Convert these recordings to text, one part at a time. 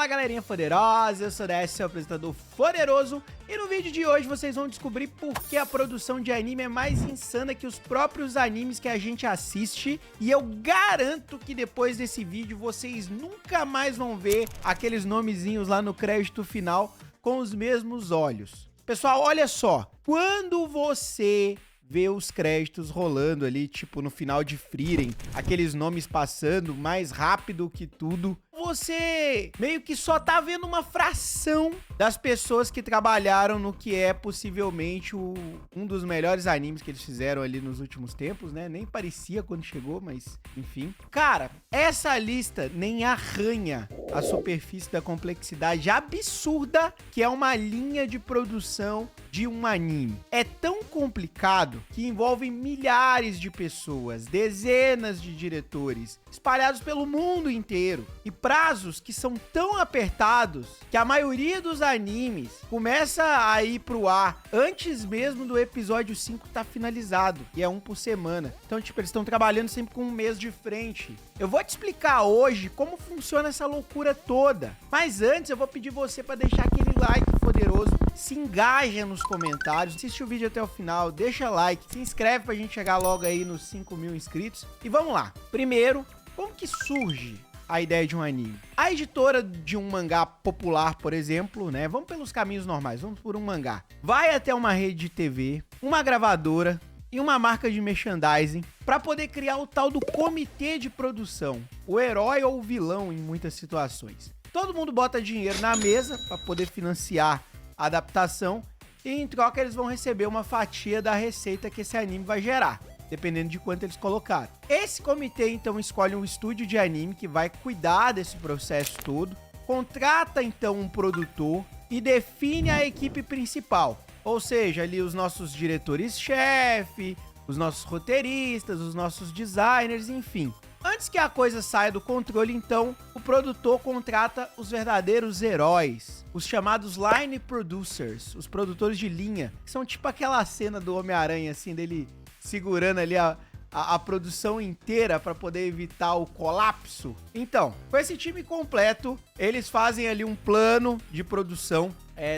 Fala galerinha poderosa, eu sou o DS, seu apresentador poderoso, e no vídeo de hoje vocês vão descobrir por que a produção de anime é mais insana que os próprios animes que a gente assiste, e eu garanto que depois desse vídeo vocês nunca mais vão ver aqueles nomezinhos lá no crédito final com os mesmos olhos. Pessoal, olha só, quando você vê os créditos rolando ali, tipo no final de Frieren, aqueles nomes passando mais rápido que tudo, você meio que só tá vendo uma fração das pessoas que trabalharam no que é possivelmente um dos melhores animes que eles fizeram ali nos últimos tempos, né? Nem parecia quando chegou, mas enfim. Cara, essa lista nem arranha a superfície da complexidade absurda que é uma linha de produção de um anime. É tão complicado que envolve milhares de pessoas, dezenas de diretores, espalhados pelo mundo inteiro, e prazos que são tão apertados que a maioria dos animes começa a ir pro ar antes mesmo do episódio 5 tá finalizado, e é um por semana. Então, tipo, eles estão trabalhando sempre com um mês de frente. Eu vou te explicar hoje como funciona essa loucura toda, mas antes eu vou pedir você para deixar aquele like poderoso, se engaja nos comentários, assiste o vídeo até o final, deixa like, se inscreve pra gente chegar logo aí nos 5.000 inscritos. E vamos lá. Primeiro, como que surge a ideia de um anime? A editora de um mangá popular, por exemplo, né? Vamos pelos caminhos normais, vamos por um mangá. Vai até uma rede de TV, uma gravadora e uma marca de merchandising para poder criar o tal do comitê de produção, o herói ou o vilão em muitas situações. Todo mundo bota dinheiro na mesa para poder financiar a adaptação e em troca eles vão receber uma fatia da receita que esse anime vai gerar, dependendo de quanto eles colocaram. Esse comitê então escolhe um estúdio de anime que vai cuidar desse processo todo, contrata então um produtor e define a equipe principal, ou seja, ali os nossos diretores-chefe, os nossos roteiristas, os nossos designers, enfim. Antes que a coisa saia do controle, então, o produtor contrata os verdadeiros heróis, os chamados line producers, os produtores de linha, que são tipo aquela cena do Homem-Aranha, assim, dele segurando ali a produção inteira para poder evitar o colapso. Então, com esse time completo, eles fazem ali um plano de produção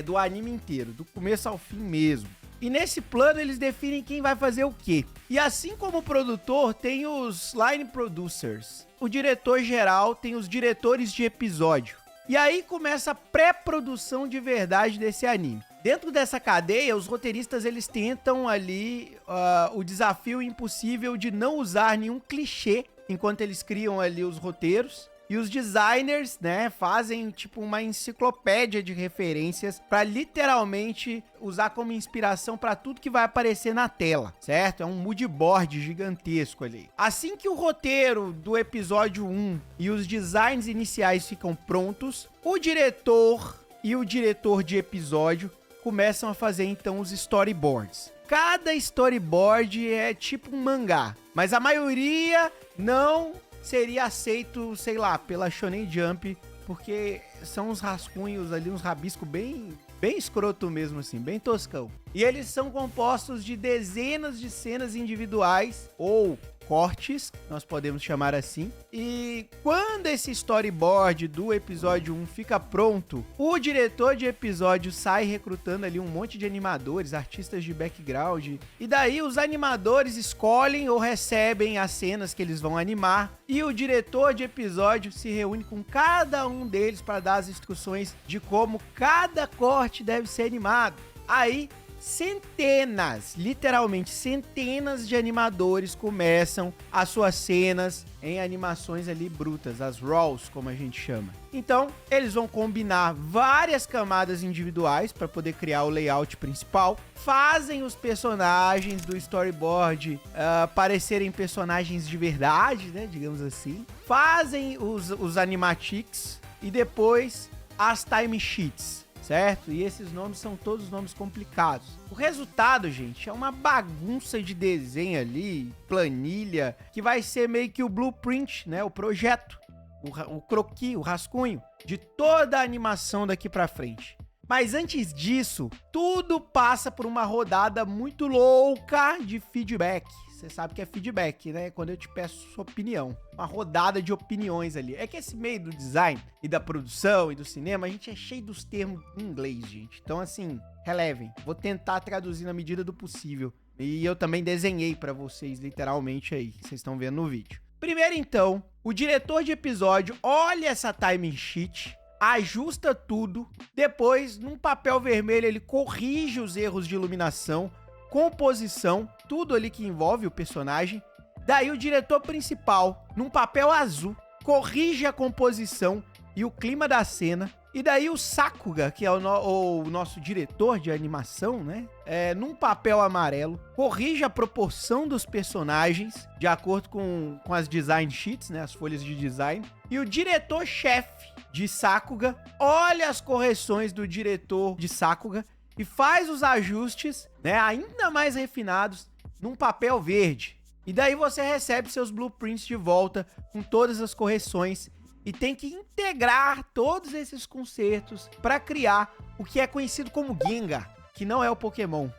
do anime inteiro, do começo ao fim mesmo. E nesse plano eles definem quem vai fazer o quê. E assim como o produtor, tem os line producers. O diretor geral tem os diretores de episódio. E aí começa a pré-produção de verdade desse anime. Dentro dessa cadeia, os roteiristas eles tentam ali o desafio impossível de não usar nenhum clichê enquanto eles criam ali os roteiros. E os designers, né, fazem tipo uma enciclopédia de referências para literalmente usar como inspiração para tudo que vai aparecer na tela, certo? É um mood board gigantesco ali. Assim que o roteiro do episódio 1 e os designs iniciais ficam prontos, o diretor e o diretor de episódio começam a fazer então os storyboards. Cada storyboard é tipo um mangá, mas a maioria não seria aceito, sei lá, pela Shonen Jump, porque são uns rascunhos ali, uns rabiscos bem escroto mesmo assim, bem toscão. E eles são compostos de dezenas de cenas individuais, ou cortes, nós podemos chamar assim. E quando esse storyboard do episódio 1 fica pronto, o diretor de episódio sai recrutando ali um monte de animadores, artistas de background, e daí os animadores escolhem ou recebem as cenas que eles vão animar, e o diretor de episódio se reúne com cada um deles para dar as instruções de como cada corte deve ser animado. Aí centenas, literalmente centenas de animadores começam as suas cenas em animações ali brutas, as RAWs, como a gente chama. Então, eles vão combinar várias camadas individuais para poder criar o layout principal, fazem os personagens do storyboard parecerem personagens de verdade, né, digamos assim, fazem os animatics e depois as timesheets, certo? E esses nomes são todos nomes complicados. O resultado, gente, é uma bagunça de desenho ali, planilha, que vai ser meio que o blueprint, né? O projeto, o croquis, o rascunho de toda a animação daqui pra frente. Mas antes disso, tudo passa por uma rodada muito louca de feedback, você sabe que é feedback, né? Quando eu te peço sua opinião. Uma rodada de opiniões ali. É que esse meio do design e da produção e do cinema, a gente é cheio dos termos em inglês, gente. Então, assim, relevem. Vou tentar traduzir na medida do possível. E eu também desenhei pra vocês, literalmente, aí, que vocês estão vendo no vídeo. Primeiro, então, o diretor de episódio olha essa timing sheet, ajusta tudo, depois, num papel vermelho, ele corrige os erros de iluminação, composição, tudo ali que envolve o personagem. Daí o diretor principal, num papel azul, corrige a composição e o clima da cena. E daí o Sakuga, que é o nosso diretor de animação, né? Num papel amarelo, corrige a proporção dos personagens de acordo com as design sheets, né? As folhas de design. E o diretor-chefe de Sakuga olha as correções do diretor de Sakuga e faz os ajustes, né? Ainda mais refinados num papel verde. E daí você recebe seus blueprints de volta com todas as correções e tem que integrar todos esses concertos para criar o que é conhecido como Gengar, que não é o Pokémon.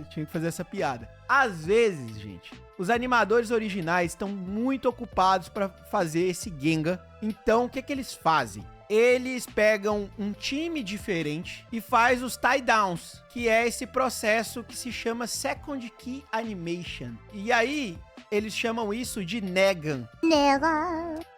Tinha que fazer essa piada. Às vezes, gente, os animadores originais estão muito ocupados para fazer esse Gengar. Então, o que eles fazem? Eles pegam um time diferente e faz os tie-downs, que é esse processo que se chama Second Key Animation. E aí, eles chamam isso de Negan.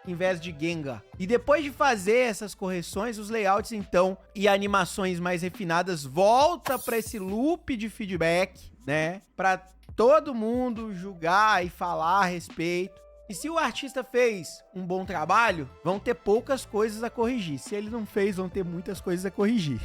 Em vez de Gengar. E depois de fazer essas correções, os layouts, então, e animações mais refinadas, volta para esse loop de feedback, né? Para todo mundo julgar e falar a respeito. E se o artista fez um bom trabalho, vão ter poucas coisas a corrigir. Se ele não fez, vão ter muitas coisas a corrigir.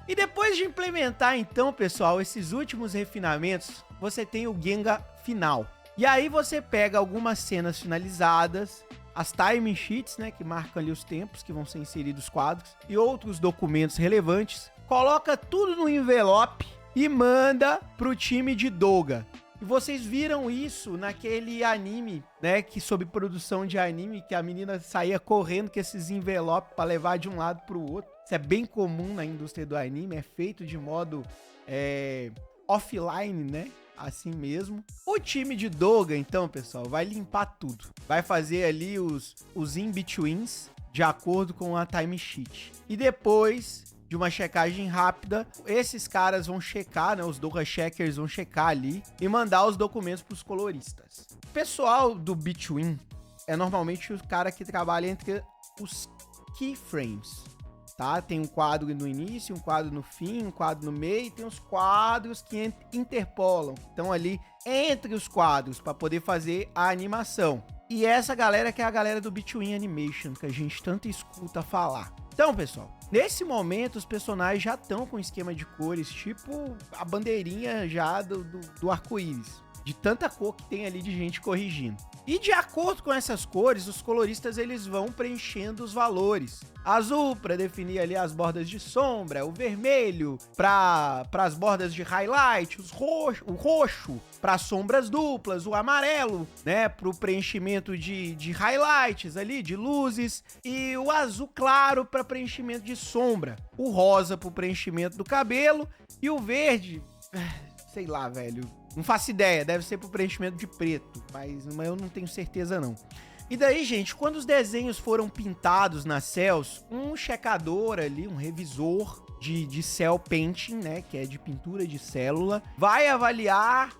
E depois de implementar, então, pessoal, esses últimos refinamentos, você tem o Gengar final. E aí você pega algumas cenas finalizadas, as timing sheets, né, que marcam ali os tempos que vão ser inseridos quadros, e outros documentos relevantes, coloca tudo no envelope e manda pro time de Doga. E vocês viram isso naquele anime, né, que sob produção de anime, que a menina saía correndo com esses envelopes para levar de um lado pro outro. Isso é bem comum na indústria do anime, é feito de modo offline, né? Assim mesmo. O time de Doga, então, pessoal, vai limpar tudo. Vai fazer ali os in-betweens de acordo com a time sheet. E depois de uma checagem rápida, esses caras vão checar, né? Os Doga Checkers vão checar ali e mandar os documentos para os coloristas. O pessoal do between é normalmente o cara que trabalha entre os keyframes. Tá? Tem um quadro no início, um quadro no fim, um quadro no meio, e tem os quadros que interpolam. Então ali entre os quadros para poder fazer a animação. E essa galera que é a galera do Between Animation, que a gente tanto escuta falar. Então, pessoal, nesse momento os personagens já estão com esquema de cores, tipo a bandeirinha já do arco-íris. De tanta cor que tem ali de gente corrigindo. E de acordo com essas cores, os coloristas eles vão preenchendo os valores. Azul para definir ali as bordas de sombra, o vermelho para as bordas de highlight, o roxo para sombras duplas, o amarelo, né, para o preenchimento de highlights ali, de luzes, e o azul claro para preenchimento de sombra, o rosa para o preenchimento do cabelo e o verde, sei lá, velho. Não faço ideia, deve ser pro preenchimento de preto, mas eu não tenho certeza não. E daí, gente, quando os desenhos foram pintados nas cels, um checador ali, um revisor de cell painting, né, que é de pintura de célula, vai avaliar,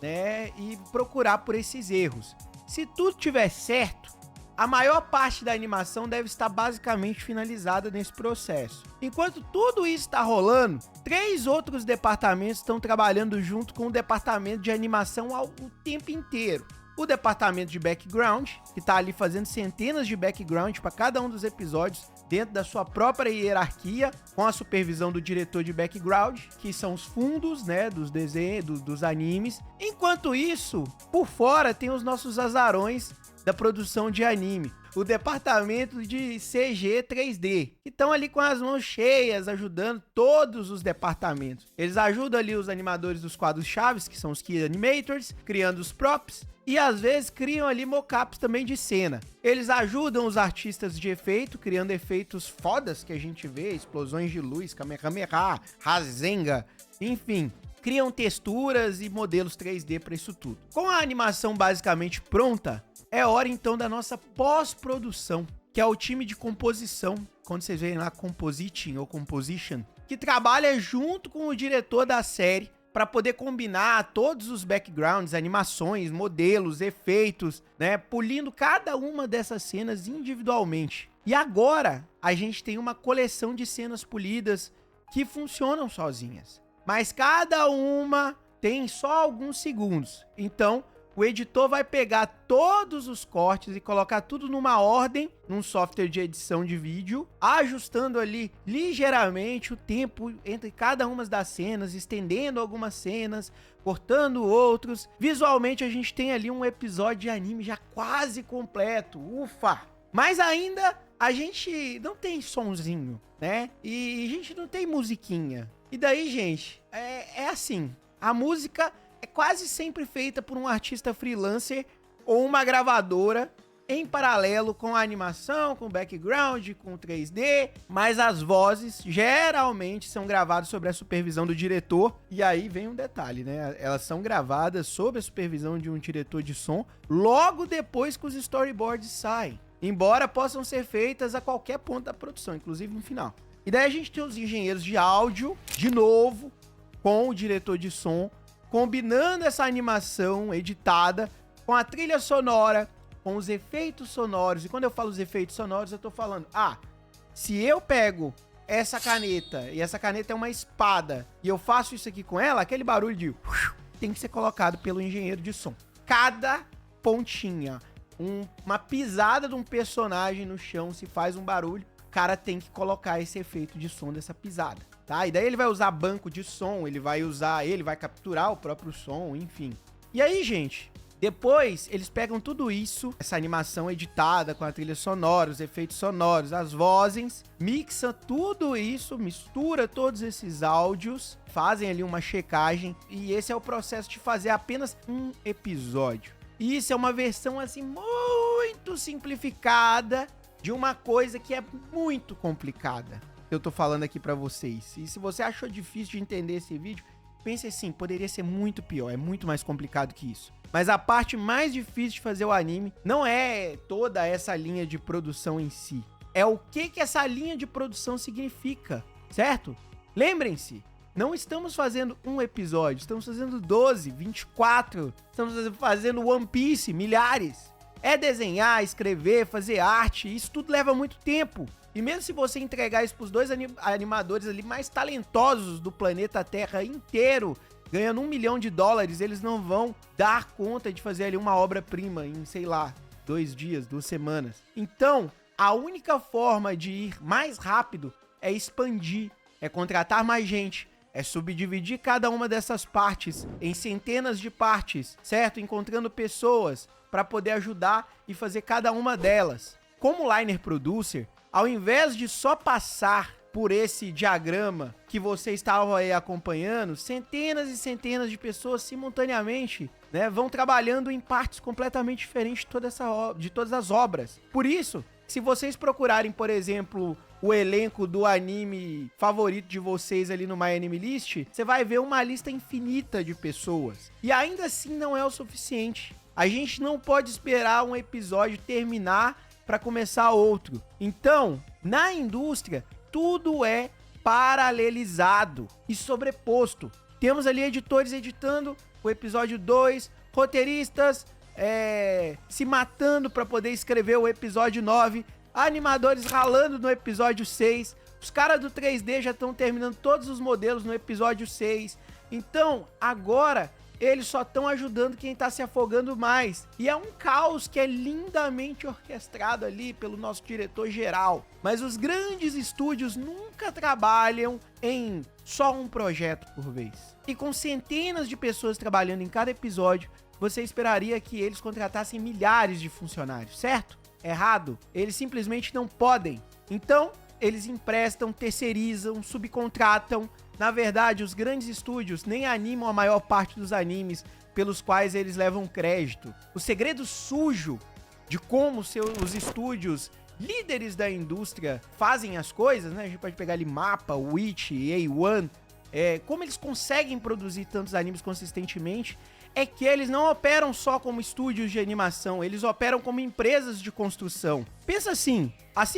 né, e procurar por esses erros. Se tudo tiver certo, a maior parte da animação deve estar basicamente finalizada nesse processo. Enquanto tudo isso está rolando, 3 outros departamentos estão trabalhando junto com o departamento de animação o tempo inteiro. O departamento de background, que está ali fazendo centenas de background para cada um dos episódios, dentro da sua própria hierarquia, com a supervisão do diretor de background, que são os fundos, né, dos desenhos, dos animes. Enquanto isso, por fora tem os nossos azarões da produção de anime, o departamento de CG 3D, que estão ali com as mãos cheias, ajudando todos os departamentos. Eles ajudam ali os animadores dos quadros chaves, que são os Key Animators, criando os props, e às vezes criam ali mockups também de cena. Eles ajudam os artistas de efeito, criando efeitos fodas que a gente vê, explosões de luz, Kamehameha, Rasengan, enfim. criam texturas e modelos 3D para isso tudo. Com a animação basicamente pronta, é hora então da nossa pós-produção, que é o time de composição, quando vocês veem lá compositing ou composition, que trabalha junto com o diretor da série para poder combinar todos os backgrounds, animações, modelos, efeitos, né, polindo cada uma dessas cenas individualmente. E agora a gente tem uma coleção de cenas polidas que funcionam sozinhas, mas cada uma tem só alguns segundos. Então, o editor vai pegar todos os cortes e colocar tudo numa ordem, num software de edição de vídeo, ajustando ali ligeiramente o tempo entre cada uma das cenas, estendendo algumas cenas, cortando outros. Visualmente a gente tem ali um episódio de anime já quase completo, ufa! Mas ainda a gente não tem sonzinho, né? E a gente não tem musiquinha. E daí, gente, é assim, a música é quase sempre feita por um artista freelancer ou uma gravadora em paralelo com a animação, com o background, com o 3D, mas as vozes geralmente são gravadas sob a supervisão do diretor. E aí vem um detalhe, né? Elas são gravadas sob a supervisão de um diretor de som logo depois que os storyboards saem, embora possam ser feitas a qualquer ponto da produção, inclusive no final. E daí a gente tem os engenheiros de áudio, de novo, com o diretor de som, combinando essa animação editada com a trilha sonora, com os efeitos sonoros. E quando eu falo os efeitos sonoros, eu tô falando, se eu pego essa caneta, e essa caneta é uma espada, e eu faço isso aqui com ela, aquele barulho de tem que ser colocado pelo engenheiro de som. Cada pontinha, uma pisada de um personagem no chão, se faz um barulho, o cara tem que colocar esse efeito de som dessa pisada. Tá? E daí ele vai usar banco de som, ele vai capturar o próprio som, enfim. E aí, gente, depois eles pegam tudo isso, essa animação editada com a trilha sonora, os efeitos sonoros, as vozes, mixa tudo isso, mistura todos esses áudios, fazem ali uma checagem, e esse é o processo de fazer apenas um episódio. E isso é uma versão assim muito simplificada de uma coisa que é muito complicada. Eu tô falando aqui pra vocês. E se você achou difícil de entender esse vídeo, pense assim, poderia ser muito pior, é muito mais complicado que isso. Mas a parte mais difícil de fazer o anime não é toda essa linha de produção em si. É o que essa linha de produção significa, certo? Lembrem-se, não estamos fazendo um episódio, estamos fazendo 12, 24, estamos fazendo One Piece, milhares. É desenhar, escrever, fazer arte, isso tudo leva muito tempo. E mesmo se você entregar isso pros dois animadores ali mais talentosos do planeta Terra inteiro, ganhando $1 milhão, eles não vão dar conta de fazer ali uma obra-prima em, sei lá, 2 dias, 2 semanas. Então, a única forma de ir mais rápido é expandir, é contratar mais gente, é subdividir cada uma dessas partes em centenas de partes, certo? Encontrando pessoas para poder ajudar e fazer cada uma delas. Como Liner Producer, ao invés de só passar por esse diagrama que você estava aí acompanhando, centenas e centenas de pessoas simultaneamente, né, vão trabalhando em partes completamente diferentes de todas as obras. Por isso, se vocês procurarem, por exemplo, o elenco do anime favorito de vocês ali no My Anime List, você vai ver uma lista infinita de pessoas. E ainda assim não é o suficiente. A gente não pode esperar um episódio terminar para começar outro. Então, na indústria, tudo é paralelizado e sobreposto. Temos ali editores editando o episódio 2, roteiristas se matando para poder escrever o episódio 9, animadores ralando no episódio 6, os caras do 3D já estão terminando todos os modelos no episódio 6. Então, agora eles só estão ajudando quem tá se afogando mais. E é um caos que é lindamente orquestrado ali pelo nosso diretor geral. Mas os grandes estúdios nunca trabalham em só um projeto por vez. E com centenas de pessoas trabalhando em cada episódio, você esperaria que eles contratassem milhares de funcionários, certo? Errado. Eles simplesmente não podem. Então, eles emprestam, terceirizam, subcontratam. Na verdade, os grandes estúdios nem animam a maior parte dos animes pelos quais eles levam crédito. O segredo sujo de como os estúdios líderes da indústria fazem as coisas, né? A gente pode pegar ali Mappa, Witch, A1, como eles conseguem produzir tantos animes consistentemente, é que eles não operam só como estúdios de animação, eles operam como empresas de construção. Pensa assim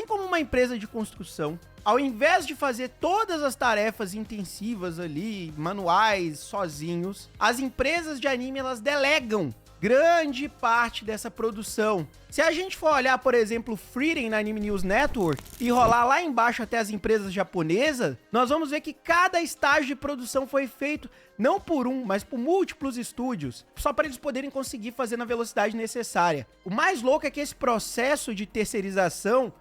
como uma empresa de construção, ao invés de fazer todas as tarefas intensivas ali, manuais, sozinhos, as empresas de anime, elas delegam grande parte dessa produção. Se a gente for olhar, por exemplo, o Frieren na Anime News Network e rolar lá embaixo até as empresas japonesas, nós vamos ver que cada estágio de produção foi feito não por um, mas por múltiplos estúdios, só para eles poderem conseguir fazer na velocidade necessária. O mais louco é que esse processo de terceirização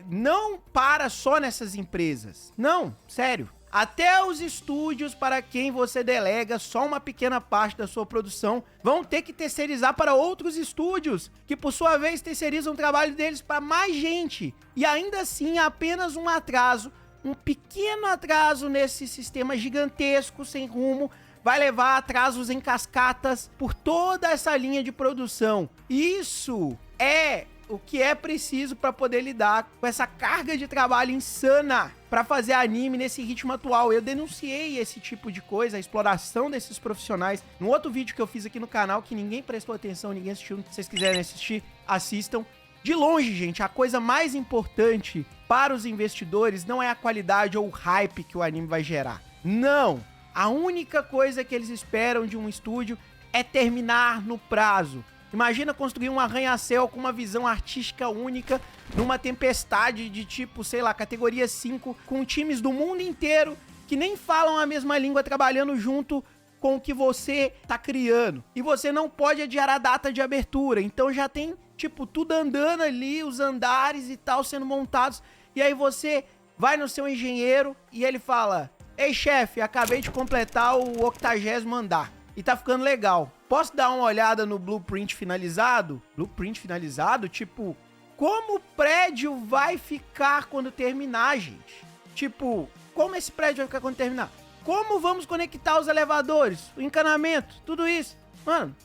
não para só nessas empresas. Não, sério. Até os estúdios para quem você delega só uma pequena parte da sua produção vão ter que terceirizar para outros estúdios, que por sua vez terceirizam o trabalho deles para mais gente. E ainda assim, apenas um atraso, um pequeno atraso nesse sistema gigantesco, sem rumo, vai levar a atrasos em cascatas por toda essa linha de produção. Isso é o que é preciso para poder lidar com essa carga de trabalho insana para fazer anime nesse ritmo atual. Eu denunciei esse tipo de coisa, a exploração desses profissionais, no outro vídeo que eu fiz aqui no canal, que ninguém prestou atenção, ninguém assistiu. Se vocês quiserem assistir, assistam. De longe, gente, a coisa mais importante para os investidores não é a qualidade ou o hype que o anime vai gerar. Não! A única coisa que eles esperam de um estúdio é terminar no prazo. Imagina construir um arranha-céu com uma visão artística única numa tempestade de tipo, sei lá, categoria 5, com times do mundo inteiro que nem falam a mesma língua trabalhando junto com o que você tá criando. E você não pode adiar a data de abertura, então já tem, tipo, tudo andando ali, os andares e tal sendo montados, e aí você vai no seu engenheiro e ele fala: ei, chefe, acabei de completar o 80º andar e tá ficando legal. Posso dar uma olhada no blueprint finalizado? Blueprint finalizado? Tipo, como o prédio vai ficar quando terminar, gente? Tipo, como esse prédio vai ficar quando terminar? Como vamos conectar os elevadores, o encanamento, tudo isso? Mano,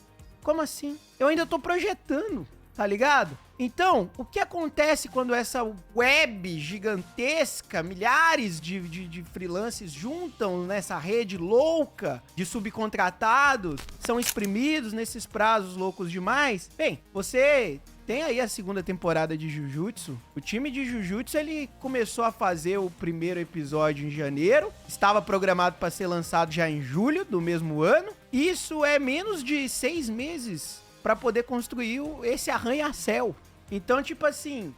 como assim? Eu ainda tô projetando, tá ligado? Então, o que acontece quando essa web gigantesca, milhares de freelancers juntam nessa rede louca de subcontratados, são exprimidos nesses prazos loucos demais? Bem, você tem aí a segunda temporada de Jujutsu. O time de Jujutsu, ele começou a fazer o primeiro episódio em janeiro, estava programado para ser lançado já em julho do mesmo ano. Isso é menos de 6 meses para poder construir esse arranha-céu. Então, tipo assim,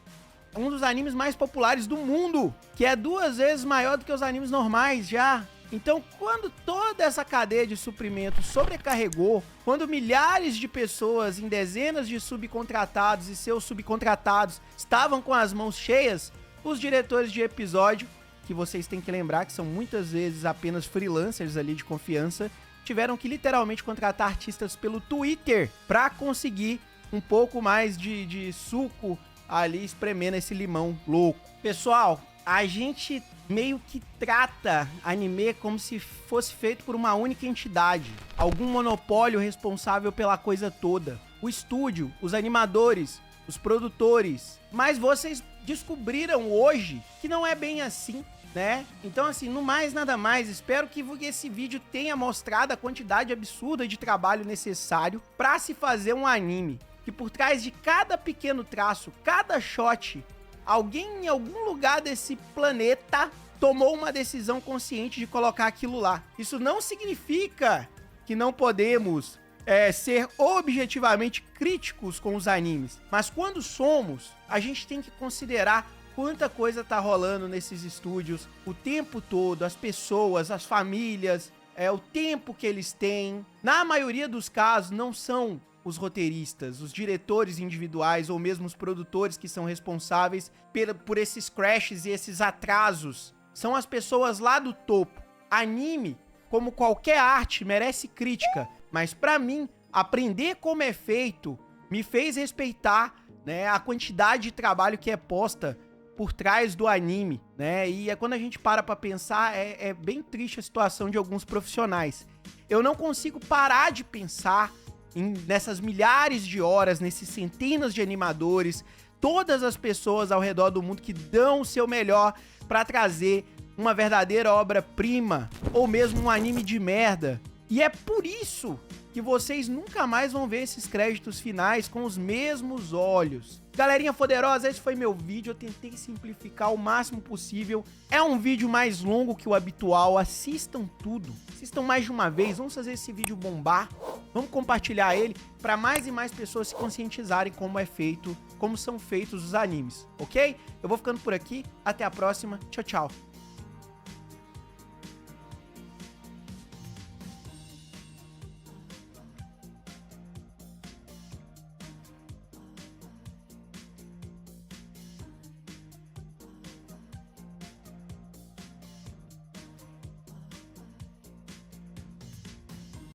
um dos animes mais populares do mundo, que é 2 vezes maior do que os animes normais já. Então, quando toda essa cadeia de suprimento sobrecarregou, quando milhares de pessoas em dezenas de subcontratados e seus subcontratados estavam com as mãos cheias, os diretores de episódio, que vocês têm que lembrar que são muitas vezes apenas freelancers ali de confiança, tiveram que literalmente contratar artistas pelo Twitter para conseguir um pouco mais de suco ali espremendo esse limão louco. Pessoal, a gente meio que trata anime como se fosse feito por uma única entidade, algum monopólio responsável pela coisa toda. O estúdio, os animadores, os produtores. Mas vocês descobriram hoje que não é bem assim, né? Então, assim, no mais, nada mais, espero que esse vídeo tenha mostrado a quantidade absurda de trabalho necessário para se fazer um anime. Que por trás de cada pequeno traço, cada shot, alguém em algum lugar desse planeta tomou uma decisão consciente de colocar aquilo lá. Isso não significa que não podemos ser objetivamente críticos com os animes. Mas quando somos, a gente tem que considerar quanta coisa tá rolando nesses estúdios o tempo todo, as pessoas, as famílias, o tempo que eles têm. Na maioria dos casos, não são os roteiristas, os diretores individuais ou mesmo os produtores que são responsáveis por esses crashes e esses atrasos. São as pessoas lá do topo. Anime, como qualquer arte, merece crítica, mas pra mim, aprender como é feito me fez respeitar, né, a quantidade de trabalho que é posta por trás do anime, né? E quando a gente para pra pensar, é bem triste a situação de alguns profissionais. Eu não consigo parar de pensar nessas milhares de horas, nesses centenas de animadores, todas as pessoas ao redor do mundo que dão o seu melhor para trazer uma verdadeira obra-prima ou mesmo um anime de merda. E é por isso que vocês nunca mais vão ver esses créditos finais com os mesmos olhos. Galerinha poderosa, esse foi meu vídeo, eu tentei simplificar o máximo possível. É um vídeo mais longo que o habitual, assistam tudo. Assistam mais de uma vez, vamos fazer esse vídeo bombar. Vamos compartilhar ele para mais e mais pessoas se conscientizarem como são feitos os animes, ok? Eu vou ficando por aqui, até a próxima, tchau, tchau.